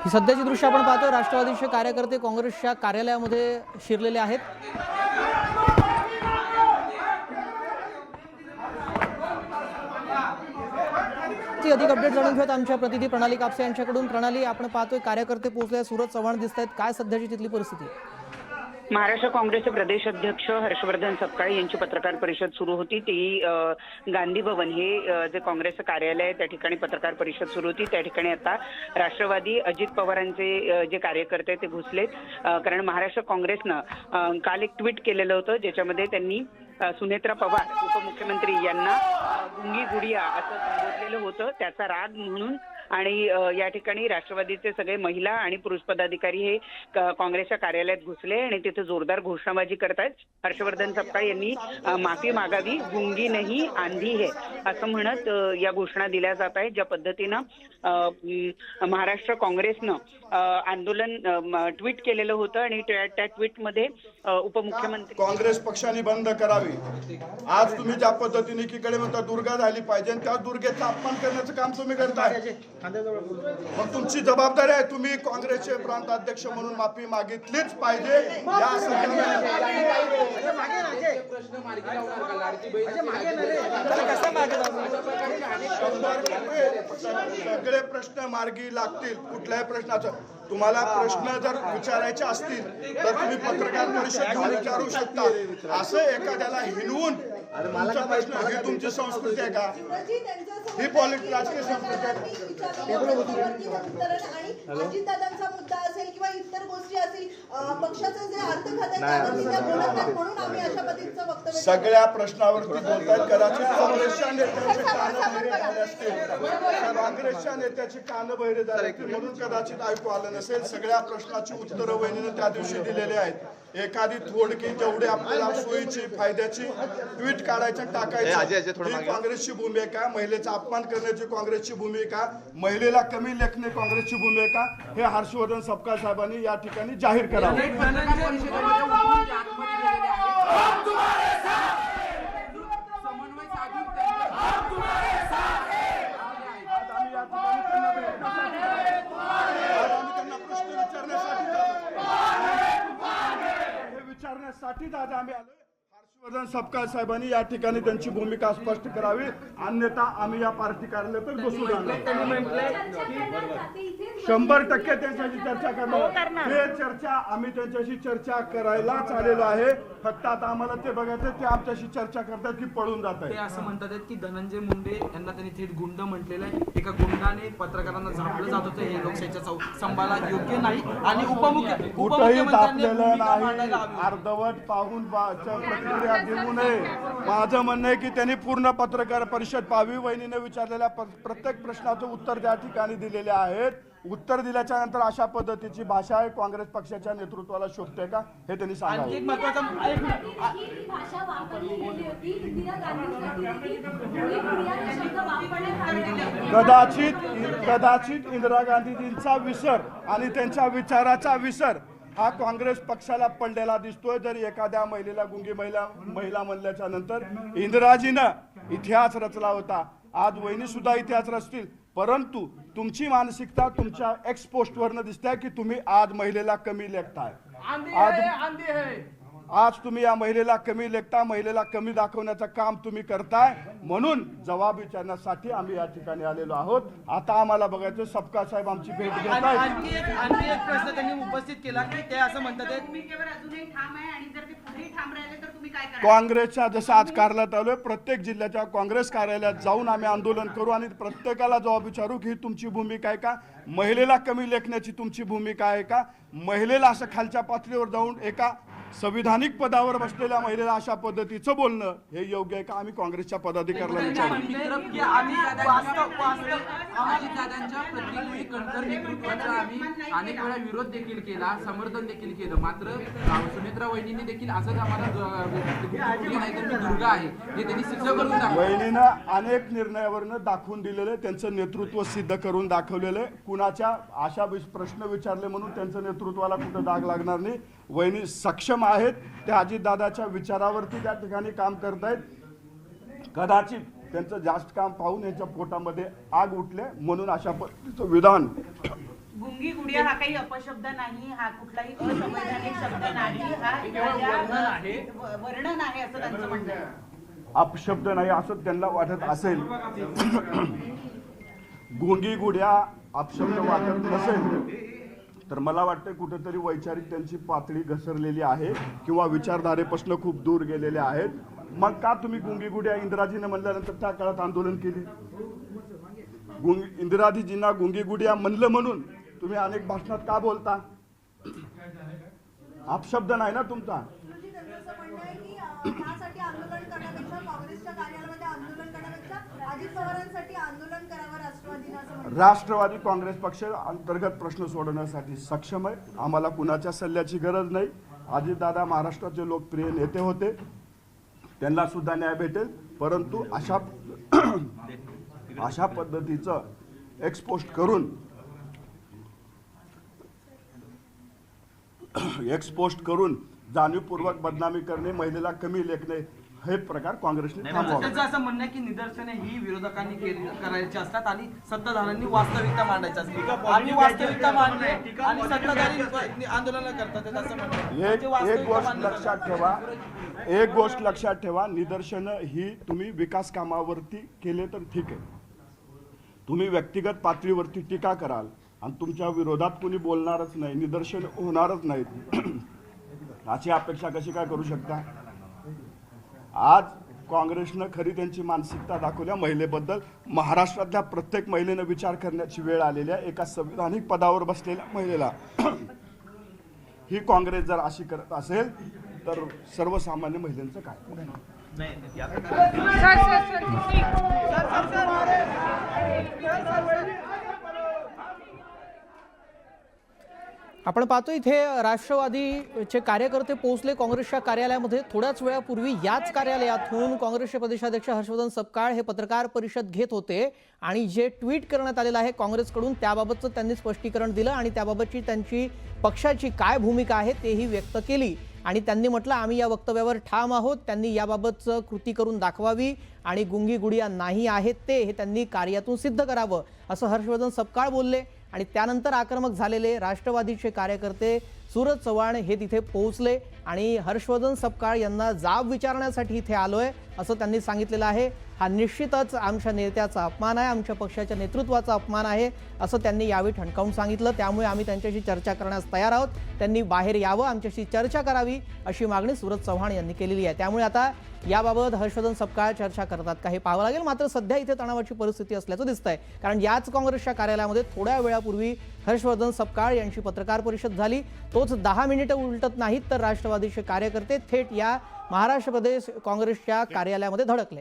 ही सध्याची दृश्य आपण पाहतो। राष्ट्रवादीचे कार्यकर्ते काँग्रेसच्या कार्यालयामध्ये शिरलेले आहेत। अधिक अपडेट जाणून घेऊयात आमच्या प्रतिनिधी प्रणाली कापसे यांच्याकडून। प्रणाली, आपण पाहतोय कार्यकर्ते पोहोचले, सूरज चव्हाण दिसत आहेत, काय सध्याची तिथली परिस्थिती? महाराष्ट्र काँग्रेसचे प्रदेश अध्यक्ष हर्षवर्धन सपकाळे यांची पत्रकार परिषद सुरू होती। ती गांधी भवन हे जे काँग्रेसचं कार्यालय आहे त्या ठिकाणी पत्रकार परिषद सुरू होती। त्या ठिकाणी आता राष्ट्रवादी अजित पवारांचे जे कार्यकर्ते ते घुसलेत, कारण महाराष्ट्र काँग्रेसनं काल एक ट्विट केलेलं होतं ज्याच्यामध्ये त्यांनी सुनेत्रा पवार उपमुख्यमंत्री यांना गुंगी गुडिया असं संबोधलेलं होतं, त्याचा राग म्हणून। आणि या ठिकाणी राष्ट्रवादीचे सगळे महिला आणि पुरुष पदाधिकारी हे काँग्रेसच्या कार्यालयात घुसले आणि तिथे जोरदार घोषणाबाजी करतायत। हर्षवर्धन सपकाळे यांनी माफी मागावी, गुंगी नाही आंधी है असं म्हणत या घोषणा दिल्या जात आहेत। ज्या पद्धतीनं महाराष्ट्र काँग्रेसनं आंदोलन ट्विट केलेलं होतं आणि त्या ट्विटमध्ये उपमुख्यमंत्री काँग्रेस पक्षाने बंद करावी। आज तुम्ही ज्या पद्धतीने एकीकडे म्हणता दुर्गा झाली पाहिजे आणि त्या दुर्गेचा अपमान करण्याचं काम तुम्ही करताय, मग तुमची जबाबदारी आहे, तुम्ही काँग्रेसचे प्रांत अध्यक्ष म्हणून माफी मागितलीच पाहिजे। सगळे प्रश्न मार्गी लागतील। कुठल्याही प्रश्नाचं तुम्हाला प्रश्न जर विचारायचे असतील तर तुम्ही पत्रकार परिषद घेऊन विचारू शकता। असं एखाद्याला हिनवून तुमचा प्रश्न, ही तुमची संस्कृती आहे का? ही राजकीय संस्कृती आहे? अजितदादांचा मुद्दा असेल किंवा इतर गोष्टी असतील, पक्षाचं जे अर्थखाते म्हणून आम्ही अशा पद्धतीचं वक्तव्य सगळ्या प्रश्नावरती बोलतायत। कदाचित काँग्रेसच्या नेत्याचे कान बहिरे झाले असतील, काँग्रेसच्या नेत्याचे कान बहिरे झाले असतील म्हणून कदाचित ऐकू आलं नसेल। सगळ्या प्रश्नाची उत्तरं वहिनीने त्या दिवशी दिलेली आहेत। एखादी थोडकी जेवढी आपल्याला सोयीची फायद्याची ट्विट काढायचं टाकायचं, ही काँग्रेसची भूमिका, महिलेचा अपमान करण्याची काँग्रेसची भूमिका, महिलेला कमी लेखणे काँग्रेसची भूमिका, हे हर्षवर्धन सपकाळे साहेबांनी या ठिकाणी जाहीर करावं। विचारण्यासाठीच आज आम्ही आलो। हर्षवर्धन सपकाळे साहेबांनी या ठिकाणी त्यांची भूमिका स्पष्ट करावी, अन्यथा आम्ही या पार्टी कार्यालयातच बसू राहणार। 100% त्यांच्याशी चर्चा करणार। हे चर्चा आम्ही त्यांच्याशी चर्चा करायलाच आलेलो आहे। फक्त आता आम्हाला ते बघायचं ते आमच्याशी चर्चा करतात की पळून जात आहे। ते असं म्हणतात की धनंजय मुंडे यांना त्यांनी थेट गुंड म्हटलेलं आहे। एका गुंडाने पत्रकारांना झापलं जात होतं, हे लोकशाहीच्या संभाला योग्य नाही आणि कुठेही दाबलेलं नाही। अर्धवट पाहून प्रतिक्रिया देऊ नये। माझं म्हणणं आहे की त्यांनी पूर्ण पत्रकार परिषद पाहावी। वहिनीने विचारलेल्या प्रत्येक प्रश्नाचं उत्तर त्या ठिकाणी दिलेले आहेत। उत्तर दिल्याच्या नंतर अशा पद्धतीची भाषा आहे काँग्रेस पक्षाच्या नेतृत्वाला शोभते का हे त्यांनी सांगावं। कदाचित इंदिरा गांधीजींचा विसर आणि त्यांच्या विचाराचा विसर हा काँग्रेस पक्षाला पडलेला दिसतोय। जर एखाद्या महिलेला गुंगी महिला म्हणल्याच्या नंतर इंदिराजीनं इतिहास रचला होता, आज वहिनी सुद्धा इतिहास रचतील, परंतु तुमची मानसिकता तुमच्या एक्स पोस्टवरनं दिसते की तुम्ही आज महिलेला कमी लेखताय। आज तुम्ही या महिलेला कमी लेखता, महिलेला कमी दाखवण्याचं काम तुम्ही करताय, म्हणून जबाब विचारण्यासाठी आम्ही या ठिकाणी आलेलो आहोत। आता आम्हाला बघायचं सपकाळे साहेब आमची भेट घेत आहेत। आणखी एक प्रश्न त्यांनी उपस्थित केला की ते असं म्हणतात काँग्रेसच्या जसं आज कार्यालयात आलोय, प्रत्येक जिल्ह्याच्या काँग्रेस कार्यालयात जाऊन आम्ही आंदोलन करू आणि प्रत्येकाला जबाब विचारू की तुमची भूमिका आहे का, महिलेला कमी लेखण्याची तुमची भूमिका आहे का, महिलेला असं खालच्या पातळीवर जाऊन एका संविधानिक पदावर बसलेल्या महिलेला अशा पद्धतीचं बोलणं हे योग्य आहे का? आम्ही काँग्रेसच्या पदाधिकाऱ्याला विचारू। अनेक वेळा विरोध देखील केला, समर्थन देखील केलं, मात्र सुनेत्रा वहिनीने देखील असंच आम्हाला दुर्गा आहे हे त्यांनी सिद्ध करून दाखवलं। वहिनीनं अनेक निर्णयावरनं दाखवून दिलेलं, त्यांचं नेतृत्व सिद्ध करून दाखवलेलं। कुणाच्या अशा प्रश्न विचारले म्हणून त्यांचं नेतृत्वाला कुठं दाग लागणार नाही। वहिनी सक्षम आहेत, त्या अजितदादाच्या विचारावरती त्या ठिकाणी काम करतायत। कदाचित त्यांचं जास्त काम पाहून यांच्या पोटामध्ये आग उठले म्हणून अशा पद्धतीचं विधान गुंगी गुडिया हा काही अपशब्द नाही, हा कुठलाही असंवैधानिक शब्द नाही, हा वर्णन आहे असं त्यांचं म्हणणं आहे. अपशब्द नाही असं त्यांना वाटत असेल, गुंगी गुड्या अपशब्द वाटत नसेल तर मला वाटतं कुठेतरी वैचारिक त्यांची पातळी घसरलेली आहे किंवा विचारधारेपासून खूप दूर गेलेले आहेत. मग का तुम्ही गुंगी गुड्या इंदिराजीने म्हणल्यानंतर त्या काळात आंदोलन केली? इंदिराजींना गुंगी गुड्या म्हणलं म्हणून तुम्ही अनेक भाषणात का बोलता? अपशब्द नाही ना तुमचा. गुरुजी, त्यांचं असं म्हणणं आहे की त्यासाठी आंदोलन करण्यापेक्षा, काँग्रेसच्या कार्यालयामध्ये आंदोलन करण्यापेक्षा अजित पवारांसाठी आंदोलन करावं राष्ट्रवादीने, असं म्हणणं. राष्ट्रवादी काँग्रेस पक्ष अंतर्गत प्रश्न सोडवण्यासाठी सक्षम आहे. आम्हाला कुणाच्या सल्ल्याची गरज नाही. अजितदादा महाराष्ट्राचे लोकप्रिय नेते होते, त्यांना सुद्धा न्याय भेटेल. परंतु अशा पद्धतीचं एक्सपोस्ट करून जाणीवपूर्वक बदनामी करणे, महिलेला कमी लेखणे हे प्रकार काँग्रेसने थांबवावे. त्याचं असं म्हणणं आहे की निदर्शने ही विरोधकांनी करायची असतात आणि सत्ताधाऱ्यांनी वास्तविकता मांडायची असते. आम्ही वास्तविकता मांडली आणि सत्ताधारी आंदोलन करतात असं म्हणणं आहे. एक गोष्ट लक्षात ठेवा, निदर्शनं ही तुम्ही विकास कामावरती केले तर ठीक आहे. तुम्ही व्यक्तिगत पातळीवरती टीका कराल आणि तुमच्या विरोधात कोणी बोलणारच नाही, निदर्शन होणारच नाहीत, अशी अपेक्षा कशी काय करू शकता? आज काँग्रेसनं खरी त्यांची मानसिकता दाखवल्या महिलेबद्दल. महाराष्ट्रातल्या प्रत्येक महिलेनं विचार करण्याची वेळ आलेली आहे. एका संविधानिक पदावर बसलेल्या महिलेला ही काँग्रेस जर अशी करत असेल तर सर्वसामान्य महिलांचं काय? आपण पाहतो इथे राष्ट्रवादीचे कार्यकर्ते पोहोचले काँग्रेसच्या कार्यालयामध्ये. थोड्याच वेळापूर्वी याच कार्यालयातून काँग्रेसचे प्रदेशाध्यक्ष हर्षवर्धन सपकाळ हे पत्रकार परिषद घेत होते आणि जे ट्विट करण्यात आलेलं आहे काँग्रेसकडून त्याबाबतचं त्यांनी स्पष्टीकरण दिलं आणि त्याबाबतची त्यांची पक्षाची काय भूमिका आहे तेही व्यक्त केली. आणि त्यांनी म्हटलं आम्ही या वक्तव्यावर ठाम आहोत. त्यांनी याबाबतचं कृती करून दाखवावी आणि गुंगी गुडिया नाही आहेत ते हे त्यांनी कार्यातून सिद्ध करावं असं हर्षवर्धन सपकाळ बोलले. आणि त्यानंतर आक्रमक झालेले राष्ट्रवादीचे कार्यकर्ते सूरज चव्हाण हे तिथे पोहोचले आणि हर्षवर्धन सपकाळ यांना जाब विचारण्यासाठी इथे आलोय असं त्यांनी सांगितलेलं आहे. हा निश्चितच आमच्या नेत्याचा अपमान आहे, आमच्या पक्षाच्या नेतृत्वाचा अपमान आहे असं त्यांनी यावेळी ठणकावून सांगितलं. त्यामुळे आम्ही त्यांच्याशी चर्चा करण्यास तयार आहोत. त्यांनी बाहेर यावं, आमच्याशी चर्चा करावी अशी मागणी सूरज चव्हाण यांनी केलेली आहे. त्यामुळे आता याबाबत हर्षवर्धन सपकाळ चर्चा करतात का हे पाहावं लागेल. मात्र सध्या इथे तणावाची परिस्थिती असल्याचं दिसतंय, कारण याच काँग्रेसच्या कार्यालयामध्ये थोड्या वेळापूर्वी हर्षवर्धन सपकाळ यांची पत्रकार परिषद झाली. तोच 10 मिनिटं उलटत नाहीत तर राष्ट्रवादीचे कार्यकर्ते थेट या महाराष्ट्र प्रदेश काँग्रेसच्या कार्यालयामध्ये धडकले.